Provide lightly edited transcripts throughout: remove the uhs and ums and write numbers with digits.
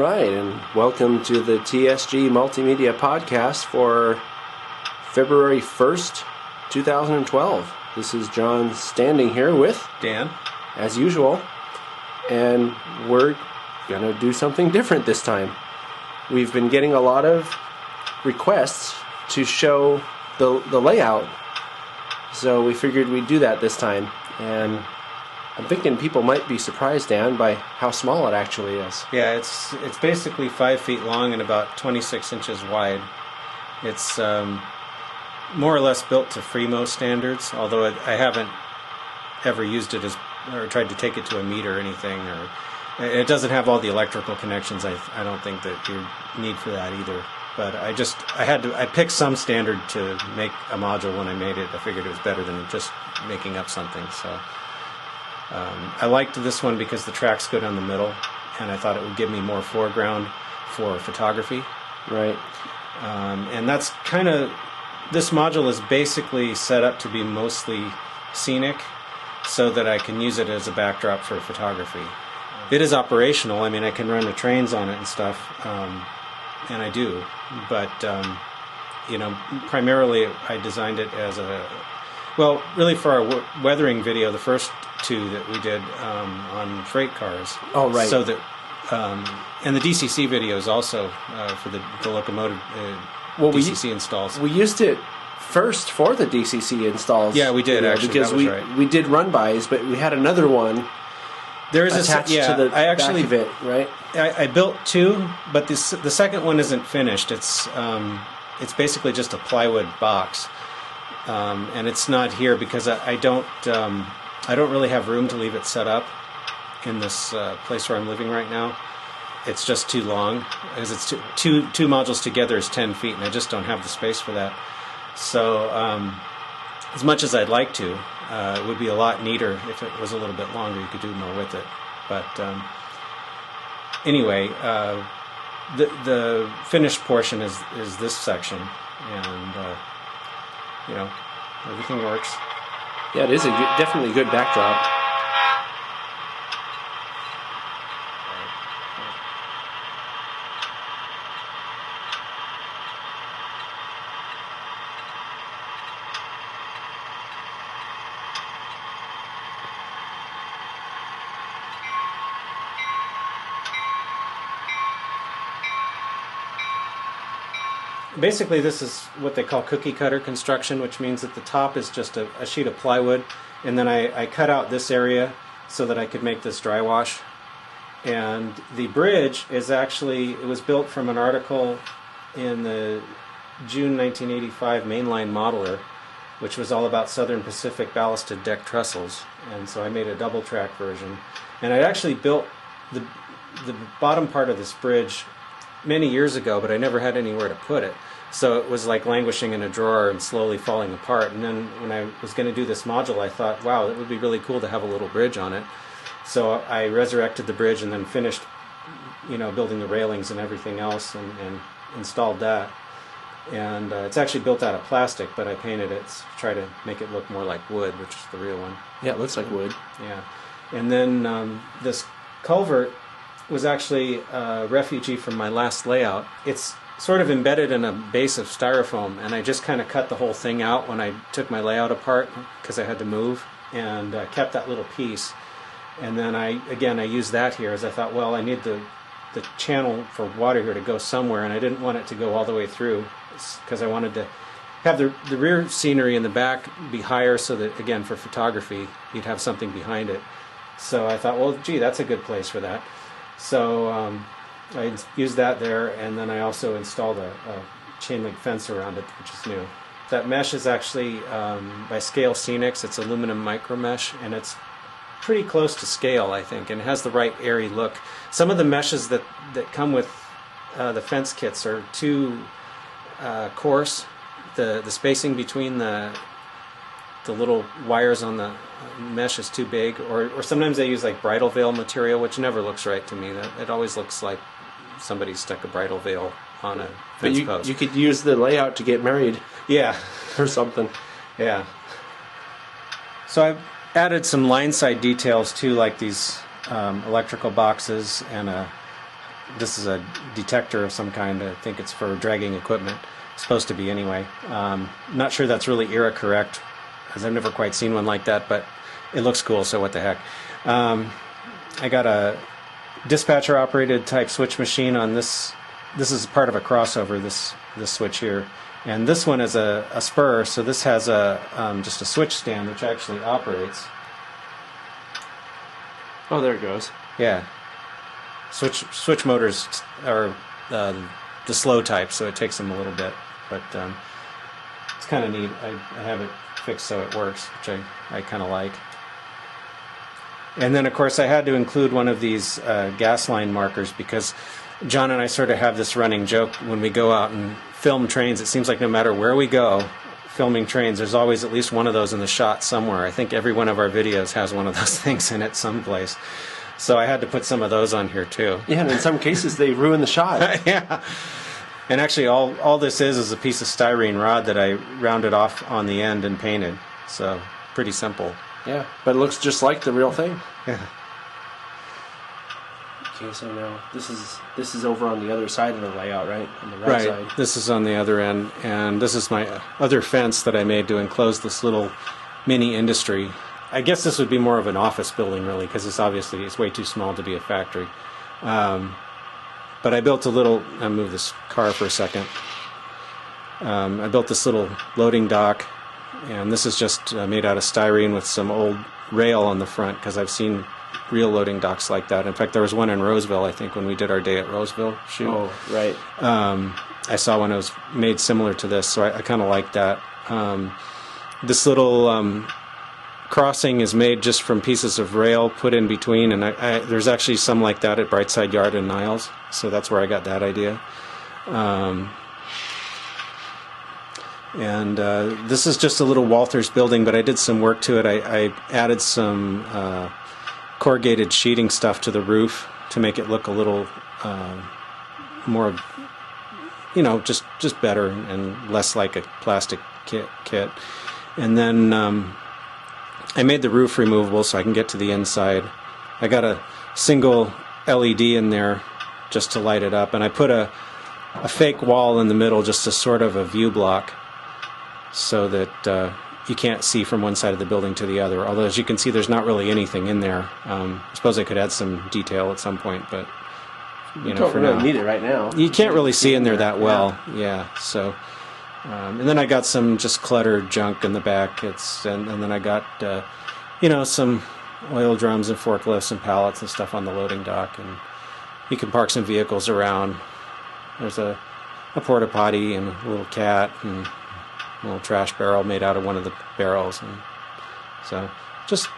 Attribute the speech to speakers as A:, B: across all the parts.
A: right, and welcome to the TSG Multimedia podcast for February 1st, 2012. This is John standing here with
B: Dan,
A: as usual, and we're going to do something different this time. We've been getting a lot of requests to show the layout, so we figured we'd do that this time, and I'm thinking people might be surprised, Dan, by how small it actually is.
B: yeah, it's basically 5 feet long and about 26 inches wide. It's more or less built to Fremo standards, although I haven't ever used it or tried to take it to a meter or anything. Or it doesn't have all the electrical connections. I don't think that you need for that either. But I picked some standard to make a module when I made it. I figured it was better than just making up something. So I liked this one because the tracks go down the middle, and I thought it would give me more foreground for photography.
A: Right.
B: And that's this module is basically set up to be mostly scenic so that I can use it as a backdrop for photography. It is operational. I mean, I can run the trains on it and stuff, and I do. But, primarily I designed it as really for our weathering video, the first two that we did on freight cars.
A: Oh, right.
B: So that, and the DCC videos also for the locomotive DCC installs.
A: We used it first for the DCC installs.
B: Yeah, we did actually.
A: Because
B: that was right.
A: We did run-bys, but we had another one attached to the back of it, right?
B: I built two, but the second one isn't finished. It's basically just a plywood box, and it's not here because I don't really have room to leave it set up in this place where I'm living right now. It's just too long because it's two modules together is 10 feet, and I just don't have the space for that. So as much as I'd like to, it would be a lot neater if it was a little bit longer. You could do more with it. But anyway, the finished portion is this section, and everything works.
A: Yeah, it is definitely a good backdrop.
B: Basically, this is what they call cookie cutter construction, which means that the top is just a sheet of plywood, and then I cut out this area so that I could make this dry wash. And the bridge is it was built from an article in the June 1985 Mainline Modeler, which was all about Southern Pacific ballasted deck trestles. And so I made a double track version. And I actually built the bottom part of this bridge many years ago, but I never had anywhere to put it. So it was like languishing in a drawer and slowly falling apart. And then when I was going to do this module, I thought, wow, it would be really cool to have a little bridge on it. So I resurrected the bridge and then finished, building the railings and everything else, and installed that. And it's actually built out of plastic, but I painted it to try to make it look more like wood, which is the real one.
A: Yeah, it looks like wood.
B: Yeah. And then this culvert was actually a refugee from my last layout. It's sort of embedded in a base of styrofoam, and I just kind of cut the whole thing out when I took my layout apart because I had to move, and kept that little piece. And then I used that here as I thought, well, I need the channel for water here to go somewhere, and I didn't want it to go all the way through because I wanted to have the rear scenery in the back be higher so that, again, for photography, you'd have something behind it. So I thought, well, gee, that's a good place for that. So I used that there, and then I also installed a chain link fence around it, which is new. That mesh is actually by Scale Scenics. It's aluminum micro mesh, and it's pretty close to scale, I think, and it has the right airy look. Some of the meshes that come with the fence kits are too coarse. The spacing between the little wires on the mesh is too big, or sometimes they use like bridal veil material, which never looks right to me. It always looks like somebody stuck a bridal veil on a fence post.
A: You could use the layout to get married.
B: Yeah.
A: Or something.
B: Yeah. So I've added some line side details too, like these electrical boxes and a this is a detector of some kind. I think it's for dragging equipment. It's supposed to be anyway. Not sure that's really era correct, because I've never quite seen one like that, but it looks cool, so what the heck. I got a dispatcher operated type switch machine on this. This is part of a crossover, this switch here. And this one is a spur, so this has just a switch stand which actually operates.
A: Oh, there it goes.
B: Yeah. Switch motors are the slow type, so it takes them a little bit, but it's kind of neat. I have it fixed so it works, which I kind of like. And then, of course, I had to include one of these gas line markers because John and I sort of have this running joke when we go out and film trains. It seems like no matter where we go filming trains, there's always at least one of those in the shot somewhere. I think every one of our videos has one of those things in it someplace. So I had to put some of those on here too.
A: Yeah, and in some cases they ruin the shot.
B: Yeah. And actually all this is a piece of styrene rod that I rounded off on the end and painted. So pretty simple.
A: Yeah, but it looks just like the real thing.
B: Yeah.
A: Okay, so now this is over on the other side of the layout, right? On the right side.
B: This is on the other end, and this is my other fence that I made to enclose this little mini industry. I guess this would be more of an office building, really, because it's way too small to be a factory. But I built a little. I'll move this car for a second. I built this little loading dock, and this is just made out of styrene with some old rail on the front, because I've seen real loading docks like that. In fact, there was one in Roseville, I think, when we did our Day at Roseville shoot.
A: Oh, right.
B: I saw one that was made similar to this, so I kind of like that. This little crossing is made just from pieces of rail put in between, and there's actually some like that at Brightside Yard in Niles, so that's where I got that idea. And this is just a little Walters building, but I did some work to it. I added some corrugated sheeting stuff to the roof to make it look a little more, just better and less like a plastic kit. And then I made the roof removable so I can get to the inside. I got a single LED in there just to light it up, and I put a fake wall in the middle, just a sort of a view block, so that you can't see from one side of the building to the other. Although, as you can see, there's not really anything in there. I suppose I could add some detail at some point, but
A: you don't really
B: now,
A: need it right now.
B: You can't really see in there that well. Yeah. So, and then I got some just cluttered junk in the back. And then I got some oil drums and forklifts and pallets and stuff on the loading dock, and you can park some vehicles around. There's a porta potty and a little cat and a little trash barrel made out of one of the barrels, and so just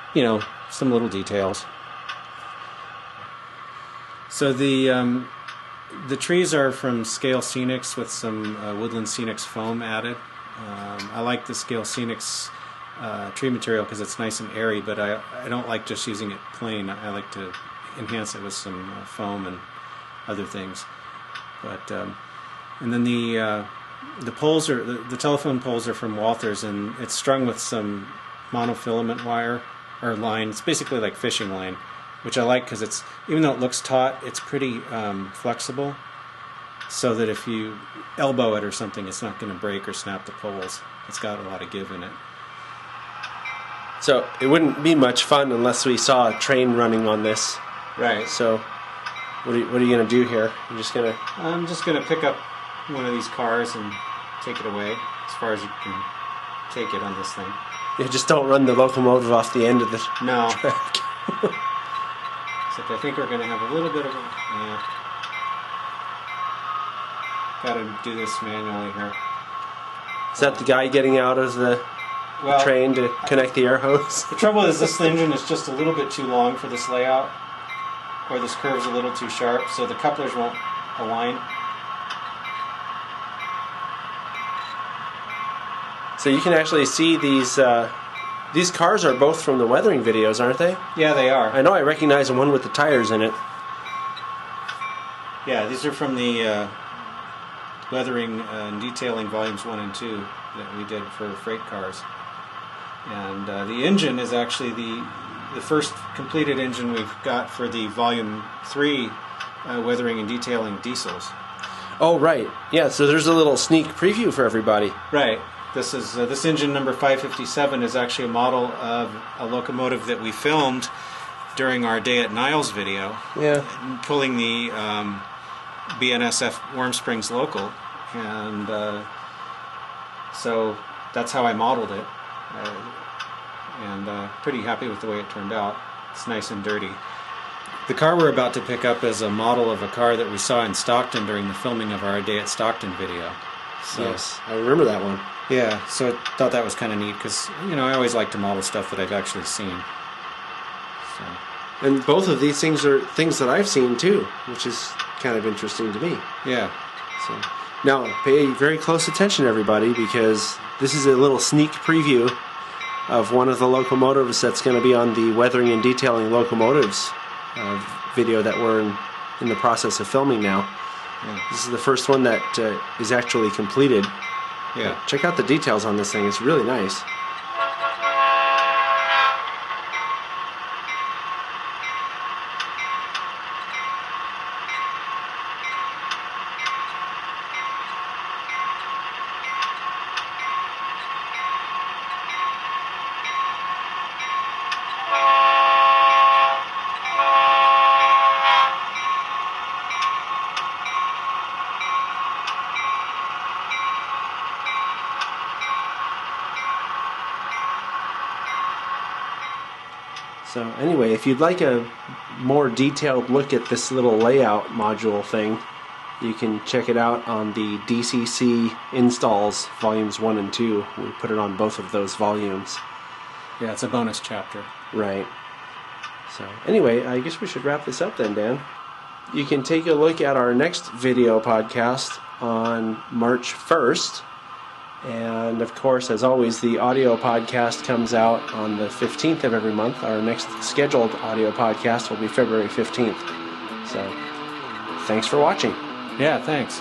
B: some little details. So the trees are from Scale Scenics with some Woodland Scenics foam added. I like the Scale Scenics tree material because it's nice and airy, but I don't like just using it plain. I like to enhance it with some foam and other things. But and then the poles the telephone poles are from Walters, and it's strung with some monofilament wire or line. It's basically like fishing line, which I like because even though it looks taut, it's pretty flexible, so that if you elbow it or something, it's not going to break or snap the poles. It's got a lot of give in it.
A: So it wouldn't be much fun unless we saw a train running on this.
B: Right.
A: So what are you going to do here? I'm just going
B: to pick up one of these cars and take it away as far as you can take it on this thing.
A: You just don't run the locomotive off the end of the track.
B: Except I think we're going to have a little bit of got to do this manually here.
A: Is that the guy getting out of the train to connect the air hose?
B: The trouble is this engine is just a little bit too long for this layout, or this curve's a little too sharp, so the couplers won't align.
A: So you can actually see these cars are both from the weathering videos, aren't they?
B: Yeah, they are.
A: I know I recognize the one with the tires in it.
B: Yeah, these are from the weathering and detailing volumes 1 and 2 that we did for freight cars. And the engine is actually the first completed engine we've got for the volume 3 weathering and detailing diesels.
A: Oh, right. Yeah, so there's a little sneak preview for everybody.
B: Right. This is this engine number 557 is actually a model of a locomotive that we filmed during our Day at Niles video.
A: Yeah.
B: Pulling the BNSF Warm Springs local, and so that's how I modeled it, and pretty happy with the way it turned out. It's nice and dirty. The car we're about to pick up is a model of a car that we saw in Stockton during the filming of our Day at Stockton video. So,
A: yes, I remember that one.
B: yeah, so I thought that was kind of neat because, you know, I always like to model stuff that I've actually seen. So.
A: And both of these things are things that I've seen too, which is kind of interesting to me.
B: Yeah.
A: So now pay very close attention, everybody, because this is a little sneak preview of one of the locomotives that's going to be on the Weathering and Detailing Locomotives video that we're in the process of filming now.
B: Yeah.
A: This is the first one that is actually completed.
B: Yeah.
A: Check out the details on this thing. It's really nice. So anyway, if you'd like a more detailed look at this little layout module thing, you can check it out on the DCC installs volumes 1 and 2. We put it on both of those volumes.
B: Yeah, it's a bonus chapter.
A: Right. So anyway, I guess we should wrap this up then, Dan. You can take a look at our next video podcast on March 1st. And of course, as always, the audio podcast comes out on the 15th of every month. Our next scheduled audio podcast will be February 15th. So, thanks for watching.
B: Yeah, thanks.